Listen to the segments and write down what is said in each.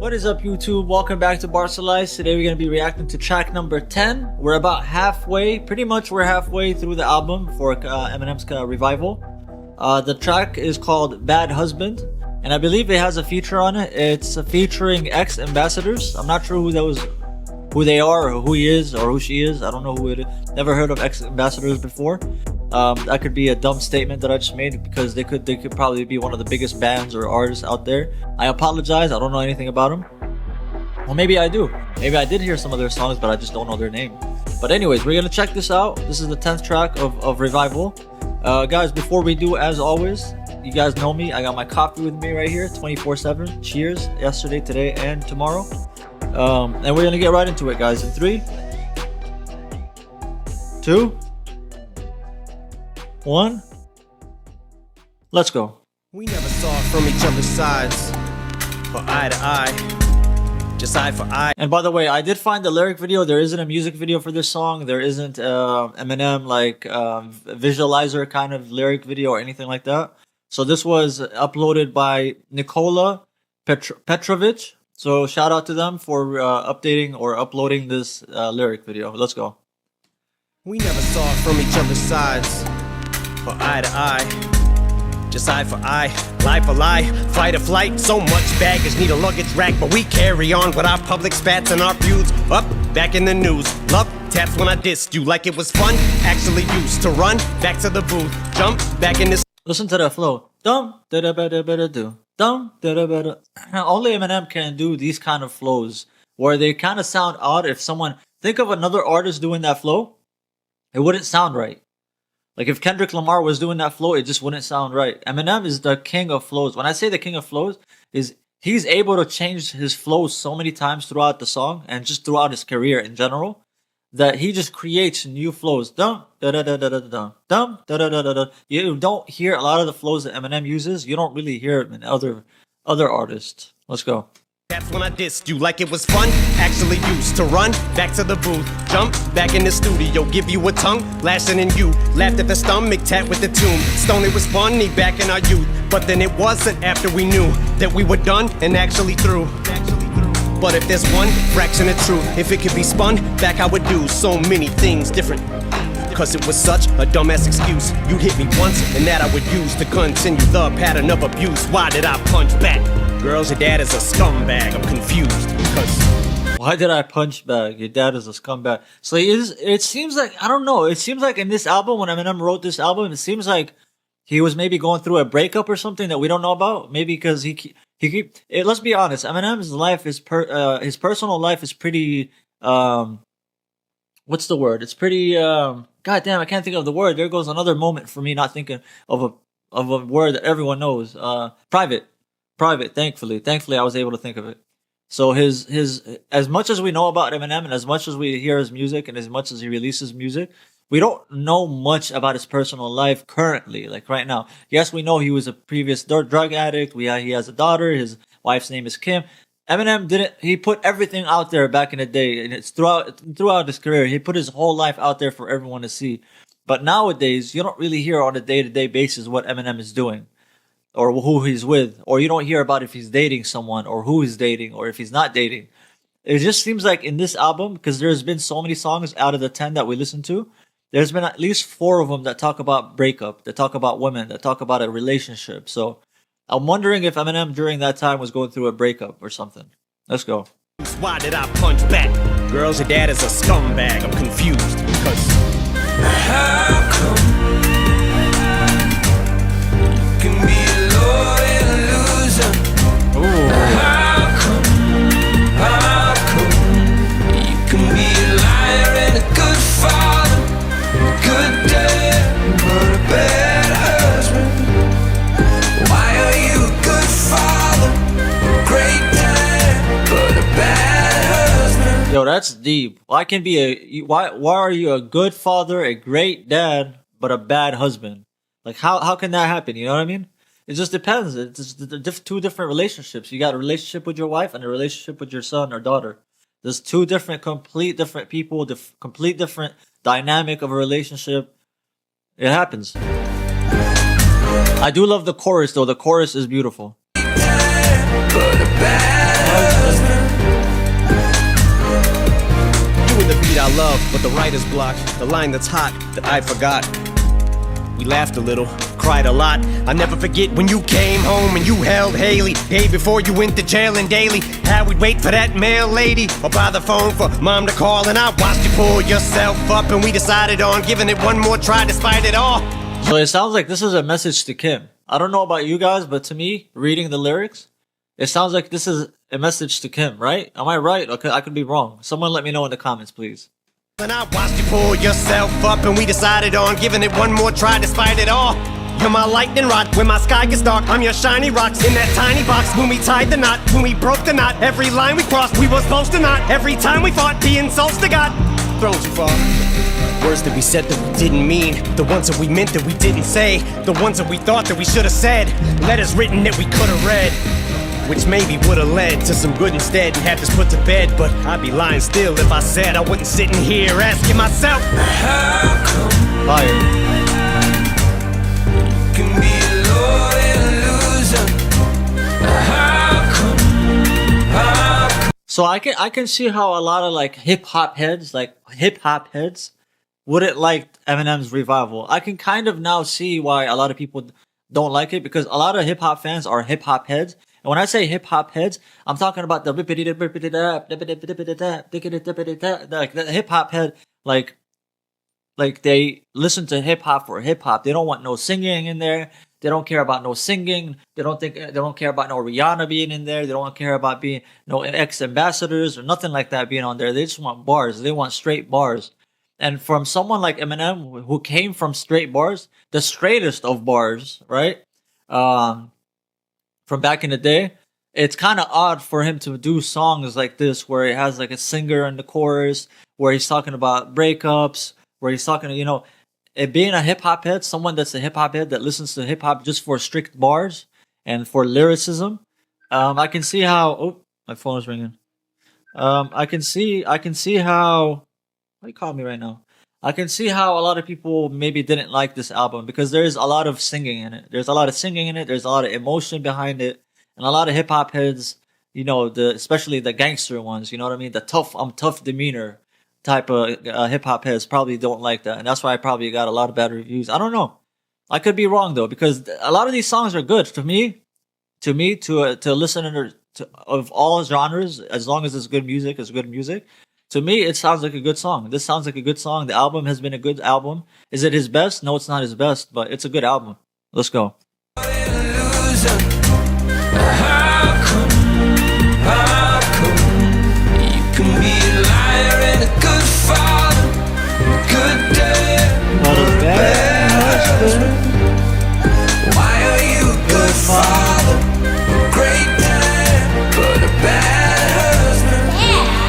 What is up, YouTube? Welcome back to Barcalyze. Today we're going to be reacting to track number 10. We're about halfway, we're halfway through the album for Eminem's revival. The track is called Bad Husband, and I believe it has a feature on it. It's featuring ex-ambassadors. I'm not sure who they are, or who he is, or who she is. I don't know who it is. Never heard of ex-ambassadors before. That could be a dumb statement that I just made because they could probably be one of the biggest bands or artists out there. I apologize, I don't know anything about them. Well, maybe I do. Maybe I did hear some of their songs, but I just don't know their name. But anyways, we're gonna check this out. This is the 10th track of Revival. Guys, before we do, as always, you guys know me. I got my coffee with me right here, 24/7. Cheers, yesterday, today, and tomorrow. And we're gonna get right into it, guys. In 3, 2, 1, let's go. We never saw it from each other's sides, for eye to eye, just eye for eye. And by the way, I did find the lyric video. There isn't a music video for this song. There isn't Eminem visualizer kind of lyric video or anything like that. So this was uploaded by Nikola Petrovich. So shout out to them for updating or uploading this lyric video. Let's go. We never saw it from each other's sides, for eye to eye, just eye for eye, lie for lie, fight or flight. So much baggage, need a luggage rack, but we carry on with our public spats and our feuds. Up, back in the news, love taps when I dissed you like it was fun. Actually used to run back to the booth, jump back in this. Listen to that flow. Dum da da ba da ba da do. Dum da da ba da. Only Eminem can do these kind of flows where they kind of sound odd. If someone think of another artist doing that flow, it wouldn't sound right. Like if Kendrick Lamar was doing that flow, it just wouldn't sound right. Eminem is the king of flows. When I say the king of flows, is he's able to change his flows so many times throughout the song and just throughout his career in general that he just creates new flows. Dum da da da da da da dum da da da da da. You don't hear a lot of the flows that Eminem uses. You don't really hear it in other artists. Let's go. That's when I dissed you like it was fun. Actually used to run back to the booth, jump back in the studio, give you a tongue lashing and you laughed at the stomach tap with the tune. Stone, it was funny back in our youth, but then it wasn't after we knew that we were done and actually through. But if there's one fraction of truth, if it could be spun back, I would do so many things different. Cause it was such a dumbass excuse. You'd hit me once and that I would use to continue the pattern of abuse. Why did I punch back? Girls, your dad is a scumbag. I'm confused because why did I punch back? Your dad is a scumbag. So it seems like, I don't know. It seems like in this album, when Eminem wrote this album, it seems like he was maybe going through a breakup or something that we don't know about. Maybe because let's be honest. Eminem's life is his personal life is pretty, what's the word? It's pretty, God damn, I can't think of the word. There goes another moment for me not thinking of a word that everyone knows. Private, thankfully I was able to think of it. So his as much as we know about Eminem and as much as we hear his music and as much as he releases music, we don't know much about his personal life currently, like right now. Yes, we know he was a previous drug addict. He has a daughter. His wife's name is Kim. Eminem he put everything out there back in the day, and it's throughout his career. He put his whole life out there for everyone to see. But nowadays, you don't really hear on a day-to-day basis what Eminem is doing, or who he's with, or you don't hear about if he's dating someone, or who he's dating, or if he's not dating. It just seems like in this album, because there's been so many songs out of the 10 that we listened to, there's been at least 4 of them that talk about breakup, that talk about women, that talk about a relationship. So I'm wondering if Eminem during that time was going through a breakup or something. Let's go. why did I punch back? Girls, your dad is a scumbag. I'm confused because how come you can be a loyal loser? How come you can be a liar and a good father, good dad, but a bad husband? Why are you a good father, a great dad, but a bad husband? Yo, that's deep. Why are you a good father, a great dad, but a bad husband? Like how can that happen? You know what I mean? It just depends. It's just two different relationships. You got a relationship with your wife and a relationship with your son or daughter. There's two complete different people, complete different dynamic of a relationship. It happens. I do love the chorus though. The chorus is beautiful. But a bad husband. but the writer's block, the line that's hot that I forgot. We laughed a little, cried a lot. I never forget when you came home and you held Haley. Day before you went to jail and daily, how we'd wait for that mail lady, or by the phone for mom to call. And I watched you pull yourself up, and we decided on giving it one more try despite it all. So it sounds like this is a message to Kim. I don't know about you guys, but to me, reading the lyrics, it sounds like this is a message to Kim, right? Am I right? Okay, I could be wrong. Someone let me know in the comments, please. And I watched you pull yourself up, and we decided on giving it one more try despite it all. You're my lightning rod, when my sky gets dark, I'm your shiny rocks in that tiny box. When we tied the knot, when we broke the knot, every line we crossed, we were supposed to not. Every time we fought, the insults to God, thrown too far. Words that we said that we didn't mean, the ones that we meant that we didn't say, the ones that we thought that we should have said, letters written that we could have read, which maybe would have led to some good instead and had this put to bed. But I'd be lying still if I said I wasn't sitting here asking myself, How come Fire. you can be a loyal loser? How come? So I can see how a lot of like hip hop heads wouldn't like Eminem's revival. I can kind of now see why a lot of people don't like it, because a lot of hip hop fans are hip hop heads. And when I say hip hop heads, I'm talking about the like the hip hop head, like they listen to hip hop for hip hop. They don't want no singing in there. They don't care about no singing. They don't care about no Rihanna being in there. They don't care about being no ex-ambassadors or nothing like that being on there. They just want bars. They want straight bars. And from someone like Eminem, who came from straight bars, the straightest of bars, right? From back in the day, it's kind of odd for him to do songs like this, where he has like a singer in the chorus, where he's talking about breakups, where he's talking, it being a hip hop head, someone that's a hip hop head that listens to hip hop just for strict bars and for lyricism. I can see how. Oh, my phone is ringing. I can see how. Why you calling me right now? I can see how a lot of people maybe didn't like this album, because there's a lot of singing in it. There's a lot of singing in it. There's a lot of emotion behind it, and a lot of hip hop heads, especially the gangster ones, you know what I mean? The tough demeanor type of hip hop heads probably don't like that, and that's why I probably got a lot of bad reviews. I don't know. I could be wrong though, because a lot of these songs are good to me. To a listener of all genres, as long as it's good music, it's good music. To me, it sounds like a good song. This sounds like a good song. The album has been a good album. Is it his best? No, it's not his best, but it's a good album. Let's go. How come you can be a liar and a good father, good dad, But a bad husband. Why are you a good father, great dad, but a bad husband?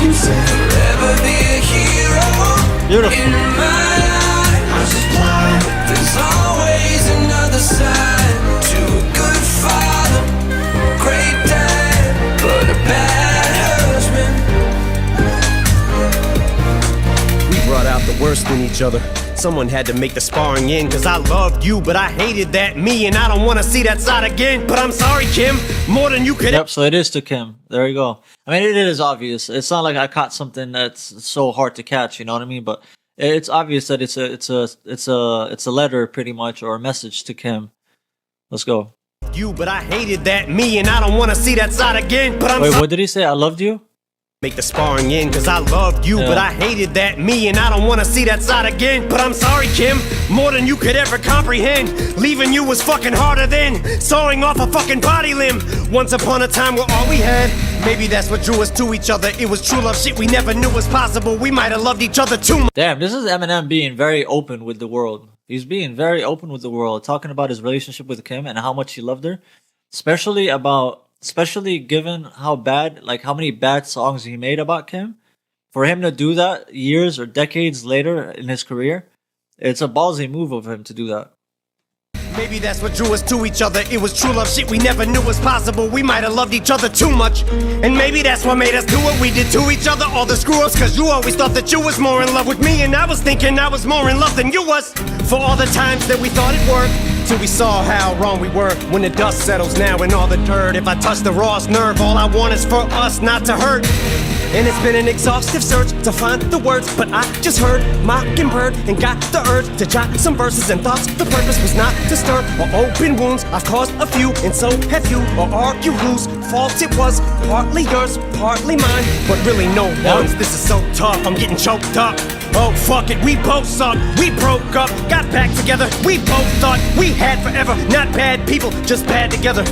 You say forever be a hero Beautiful. in my life. But there's always another side to a good father, great dad, but a bad husband. we brought out the worst in each other. Someone had to make the sparring end, cause I loved you, but I hated that me, and I don't wanna see that side again. But I'm sorry, Kim, more than you could. Yep, so it is to Kim. There you go. I mean, it is obvious. It's not like I caught something that's so hard to catch, you know what I mean? But it's obvious that it's a letter pretty much, or a message to Kim. Let's go. You, but I hated that me, and I don't wanna see that side again. But I'm Wait, what did he say? I loved you? make the sparring end, cause I loved you, Yeah. but I hated that me, and I don't wanna see that side again. But I'm sorry, Kim, more than you could ever comprehend. Leaving you was fucking harder than sawing off a fucking body limb. Once upon a time, we're all we had. Maybe that's what drew us to each other. It was true love shit we never knew was possible. We might have loved each other too much. Damn, this is Eminem being very open with the world. He's being very open with the world, talking about his relationship with Kim and how much he loved her, especially given how many bad songs he made about Kim. For him to do that years or decades later in his career, it's a ballsy move of him to do that. Maybe that's what drew us to each other. It was true love shit we never knew was possible. We might have loved each other too much. And maybe that's what made us do what we did to each other. All the screw ups, cause you always thought that you was more in love with me. And I was thinking I was more in love than you was. For all the times that we thought it worked. till we saw how wrong we were. When the dust settles now and all the dirt, if I touch the rawest nerve, all I want is for us not to hurt. And it's been an exhaustive search to find the words, but I just heard Mockingbird and got the urge to jot some verses and thoughts. The purpose was not to stir or open wounds. I've caused a few, and so have you. Or argue whose fault it was. Partly yours, partly mine, but really no one's. This is so tough, I'm getting choked up. Oh fuck it, we both suck. We broke up, got back together. We both thought we had forever. Not bad people, just bad together.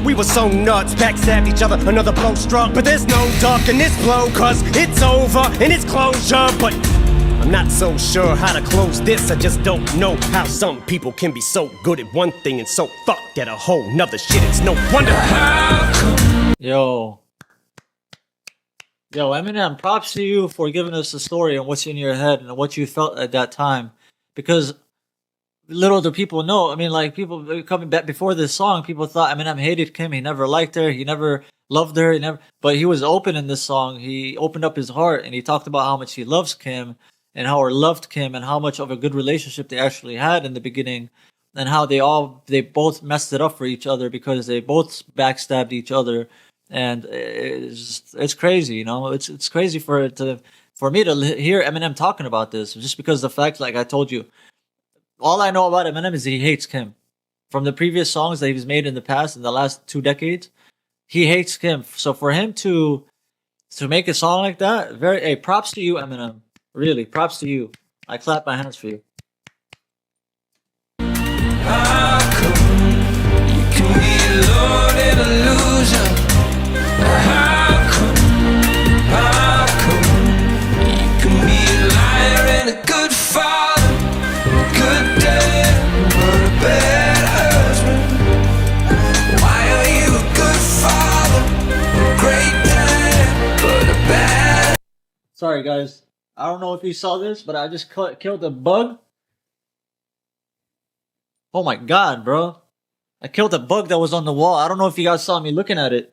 We were so nuts, backstabbed each other, another blow struck. But there's no ducking this blow, cause it's over and it's closure. But I'm not so sure how to close this. I just don't know how some people can be so good at one thing and so fucked at a whole nother shit. It's no wonder. Yo, Eminem, props to you for giving us the story and what's in your head and what you felt at that time. Because little do people know, I mean, like, people coming back before this song, people thought Eminem hated Kim. He never liked her. He never loved her. But he was open in this song. He opened up his heart and he talked about how much he loves Kim and how he loved Kim and how much of a good relationship they actually had in the beginning, and how they both messed it up for each other because they both backstabbed each other. And it's crazy, you know. It's crazy for me to hear Eminem talking about this, just because the fact, like I told you, all I know about Eminem is he hates Kim. From the previous songs that he's made in the past, in the last 2 decades, he hates Kim. So for him to make a song like that, hey, props to you, Eminem. Really, props to you. I clap my hands for you. How come you can be alone in illusion? How come you can be a liar and a good father, good dad, but a bad husband? Why are you a good father, a great dad, but a bad? Sorry, guys. I don't know if you saw this, but I just killed a bug. Oh my god, bro. I killed a bug that was on the wall. I don't know if you guys saw me looking at it,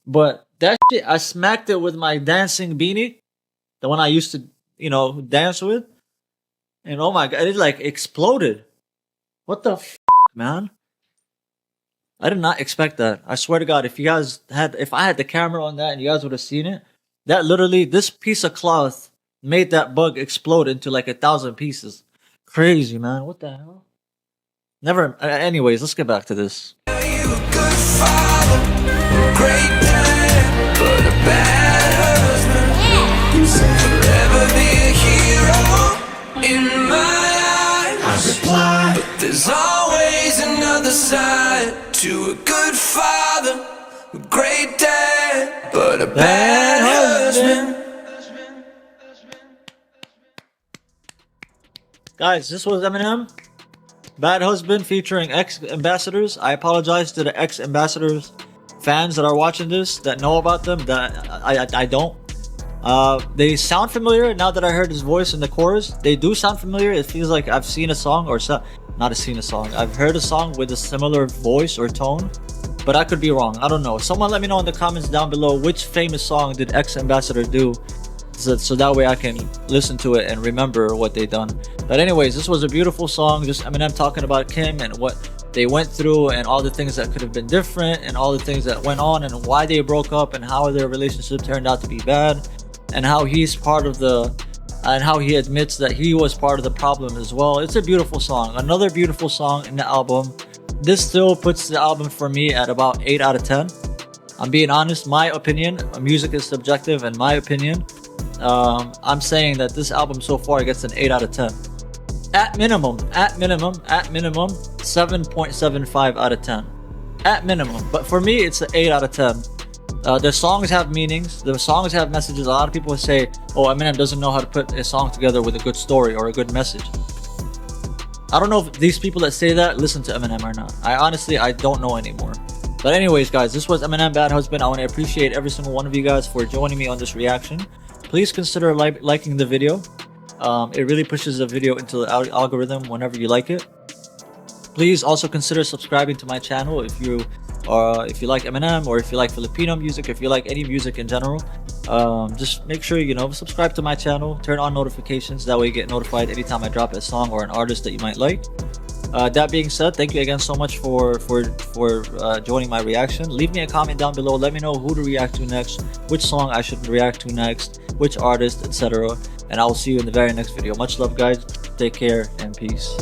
but that shit, I smacked it with my dancing beanie, the one I used to, dance with. And oh my god, it like exploded. What the man? I did not expect that. I swear to God, if I had the camera on that and you guys would have seen it, that literally, this piece of cloth made that bug explode into like 1,000 pieces. Crazy, man. What the hell? Never. Anyways, let's get back to this. Are you a good father, great dad, but a bad husband? You say forever be a hero in my eyes. I reply, but there's always another side to a good father, a great dad, but a bad husband. Guys, this was Eminem, Bad Husband, featuring ex-ambassadors. I apologize to the ex-ambassadors fans that are watching this, that know about them, that I don't. They sound familiar now that I heard his voice in the chorus. They do sound familiar. It feels like I've seen a song, I've heard a song with a similar voice or tone, but I could be wrong. I don't know. Someone let me know in the comments down below which famous song did ex-ambassador do, so that way I can listen to it and remember what they done. But anyways, this was a beautiful song, just Eminem talking about Kim and what they went through and all the things that could have been different and all the things that went on and why they broke up and how their relationship turned out to be bad, and how he's part of and how he admits that he was part of the problem as well. It's a beautiful song, another beautiful song in the album. This still puts the album for me at about 8 out of 10. I'm being honest, my opinion, music is subjective, and my opinion, I'm saying that this album so far gets an 8 out of 10. At minimum, 7.75 out of 10. At minimum. But for me, it's an 8 out of 10. The songs have meanings. The songs have messages. A lot of people say, oh, Eminem doesn't know how to put a song together with a good story or a good message. I don't know if these people that say that listen to Eminem or not. I don't know anymore. But anyways, guys, this was Eminem, Bad Husband. I want to appreciate every single one of you guys for joining me on this reaction. Please consider liking the video. It really pushes the video into the algorithm whenever you like it. Please also consider subscribing to my channel if you like Eminem, or if you like Filipino music, if you like any music in general. Just make sure subscribe to my channel, turn on notifications, that way you get notified anytime I drop a song or an artist that you might like. That being said, thank you again so much for joining my reaction. Leave me a comment down below. Let me know who to react to next, which song I should react to next, which artist, etc. And I will see you in the very next video. Much love, guys. Take care and peace.